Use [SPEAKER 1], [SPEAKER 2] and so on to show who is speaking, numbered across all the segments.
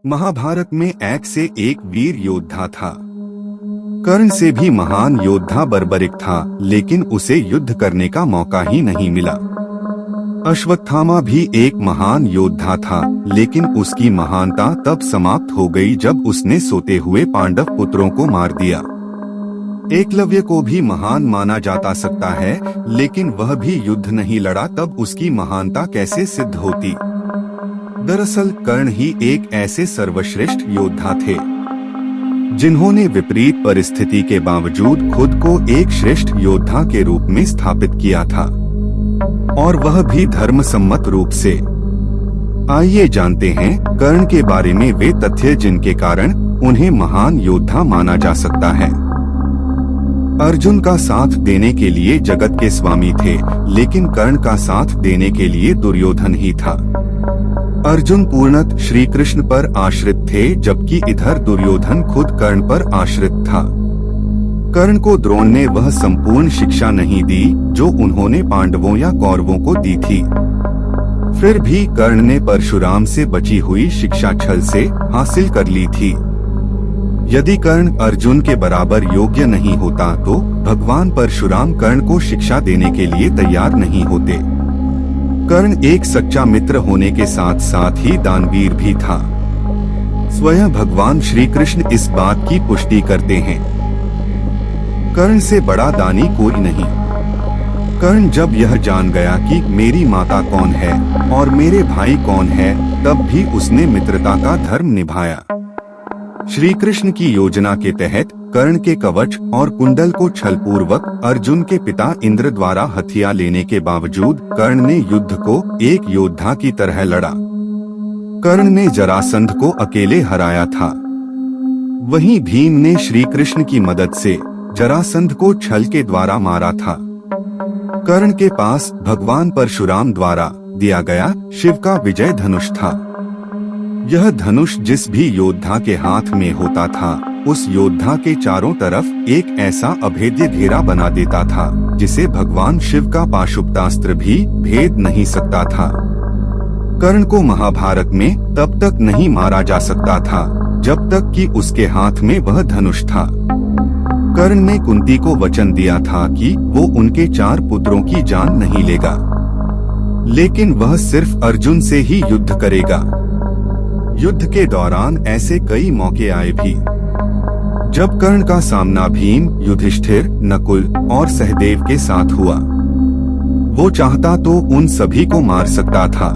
[SPEAKER 1] महाभारत में एक से एक वीर योद्धा था। कर्ण से भी महान योद्धा बर्बरिक था, लेकिन उसे युद्ध करने का मौका ही नहीं मिला। अश्वत्थामा भी एक महान योद्धा था, लेकिन उसकी महानता तब समाप्त हो गई जब उसने सोते हुए पांडव पुत्रों को मार दिया। एकलव्य को भी महान माना जाता सकता है, लेकिन वह भी युद्ध नहीं लड़ा, तब उसकी महानता कैसे सिद्ध होती। दरअसल कर्ण ही एक ऐसे सर्वश्रेष्ठ योद्धा थे जिन्होंने विपरीत परिस्थिति के बावजूद खुद को एक श्रेष्ठ योद्धा के रूप में स्थापित किया था, और वह भी धर्मसम्मत रूप से। आइए जानते हैं कर्ण के बारे में वे तथ्य जिनके कारण उन्हें महान योद्धा माना जा सकता है। अर्जुन का साथ देने के लिए जगत के स्वामी थे, लेकिन कर्ण का साथ देने के लिए दुर्योधन ही था। अर्जुन पूर्णतः श्री कृष्ण पर आश्रित थे, जबकि इधर दुर्योधन खुद कर्ण पर आश्रित था। कर्ण को द्रोण ने वह संपूर्ण शिक्षा नहीं दी जो उन्होंने पांडवों या कौरवों को दी थी। फिर भी कर्ण ने परशुराम से बची हुई शिक्षा छल से हासिल कर ली थी। यदि कर्ण अर्जुन के बराबर योग्य नहीं होता तो भगवान परशुराम कर्ण को शिक्षा देने के लिए तैयार नहीं होते। कर्ण एक सच्चा मित्र होने के साथ साथ ही दानवीर भी था। स्वयं भगवान श्री कृष्ण इस बात की पुष्टि करते हैं। कर्ण से बड़ा दानी कोई नहीं। कर्ण जब यह जान गया कि मेरी माता कौन है और मेरे भाई कौन है, तब भी उसने मित्रता का धर्म निभाया। श्री कृष्ण की योजना के तहत कर्ण के कवच और कुंडल को छलपूर्वक अर्जुन के पिता इंद्र द्वारा हथिया लेने के बावजूद कर्ण ने युद्ध को एक योद्धा की तरह लड़ा। कर्ण ने जरासंध को अकेले हराया था। वहीं भीम ने श्री कृष्ण की मदद से जरासंध को छल के द्वारा मारा था। कर्ण के पास भगवान परशुराम द्वारा दिया गया शिव का विजय धनुष था। यह धनुष जिस भी योद्धा के हाथ में होता था, उस योद्धा के चारों तरफ एक ऐसा अभेद्य घेरा बना देता था जिसे भगवान शिव का पाशुपतास्त्र भी भेद नहीं सकता था। कर्ण को महाभारत में तब तक नहीं मारा जा सकता था जब तक कि उसके हाथ में वह धनुष था। कर्ण ने कुंती को वचन दिया था कि वो उनके 4 पुत्रों की जान नहीं लेगा, लेकिन वह सिर्फ अर्जुन से ही युद्ध करेगा। युद्ध के दौरान ऐसे कई मौके आए भी जब कर्ण का सामना भीम, युधिष्ठिर, नकुल और सहदेव के साथ हुआ। वो चाहता तो उन सभी को मार सकता था,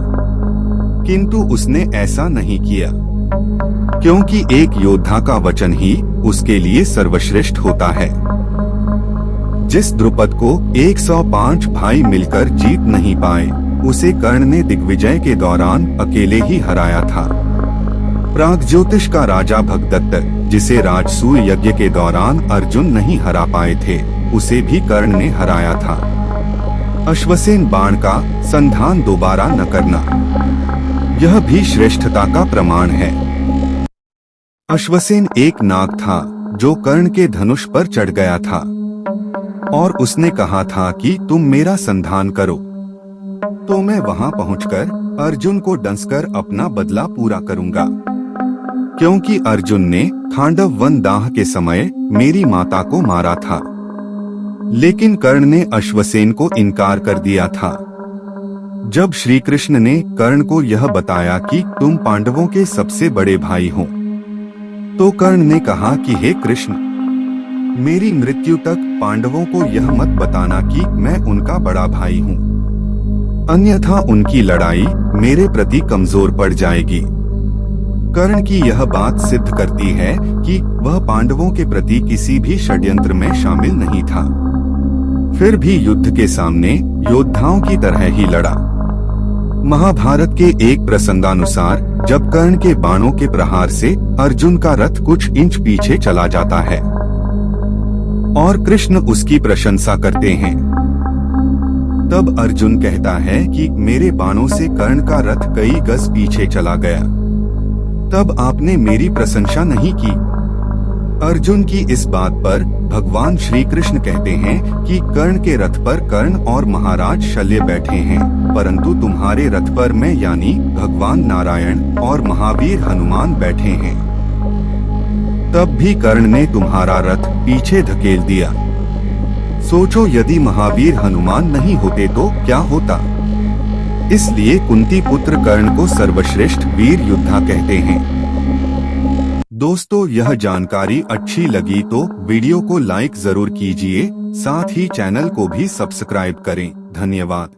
[SPEAKER 1] किंतु उसने ऐसा नहीं किया, क्योंकि एक योद्धा का वचन ही उसके लिए सर्वश्रेष्ठ होता है। जिस द्रुपद को 105 भाई मिलकर जीत नहीं पाए, उसे कर्ण ने दिग्विजय के दौरान अकेले ही हराया था। प्रागज्योतिष का राजा भगदत्त, जिसे राजसूय यज्ञ के दौरान अर्जुन नहीं हरा पाए थे, उसे भी कर्ण ने हराया था। अश्वसेन बाण का संधान दोबारा न करना, यह भी श्रेष्ठता का प्रमाण है। अश्वसेन एक नाग था जो कर्ण के धनुष पर चढ़ गया था और उसने कहा था कि तुम मेरा संधान करो तो मैं वहां पहुंचकर अर्जुन को डंसकर अपना बदला पूरा करूंगा, क्योंकि अर्जुन ने खांडव वन दाह के समय मेरी माता को मारा था। लेकिन कर्ण ने अश्वसेन को इनकार कर दिया था। जब श्री कृष्ण ने कर्ण को यह बताया कि तुम पांडवों के सबसे बड़े भाई हो, तो कर्ण ने कहा कि हे कृष्ण, मेरी मृत्यु तक पांडवों को यह मत बताना कि मैं उनका बड़ा भाई हूँ, अन्यथा उनकी लड़ाई मेरे प्रति कमजोर पड़ जाएगी। कर्ण की यह बात सिद्ध करती है कि वह पांडवों के प्रति किसी भी षड्यंत्र में शामिल नहीं था। फिर भी युद्ध के सामने योद्धाओं की तरह ही लड़ा। महाभारत के एक प्रसंगानुसार जब कर्ण के बाणों के प्रहार से अर्जुन का रथ कुछ इंच पीछे चला जाता है और कृष्ण उसकी प्रशंसा करते हैं, तब अर्जुन कहता है कि मेरे बाणों से कर्ण का रथ कई गज पीछे चला गया, तब आपने मेरी प्रशंसा नहीं की। अर्जुन की इस बात पर भगवान श्री कृष्ण कहते हैं कि कर्ण के रथ पर कर्ण और महाराज शल्य बैठे हैं, परंतु तुम्हारे रथ पर मैं यानी भगवान नारायण और महावीर हनुमान बैठे हैं। तब भी कर्ण ने तुम्हारा रथ पीछे धकेल दिया। सोचो यदि महावीर हनुमान नहीं होते तो क्या होता। इसलिए कुंती पुत्र कर्ण को सर्वश्रेष्ठ वीर योद्धा कहते हैं। दोस्तों, यह जानकारी अच्छी लगी तो वीडियो को लाइक जरूर कीजिए, साथ ही चैनल को भी सब्सक्राइब करें। धन्यवाद।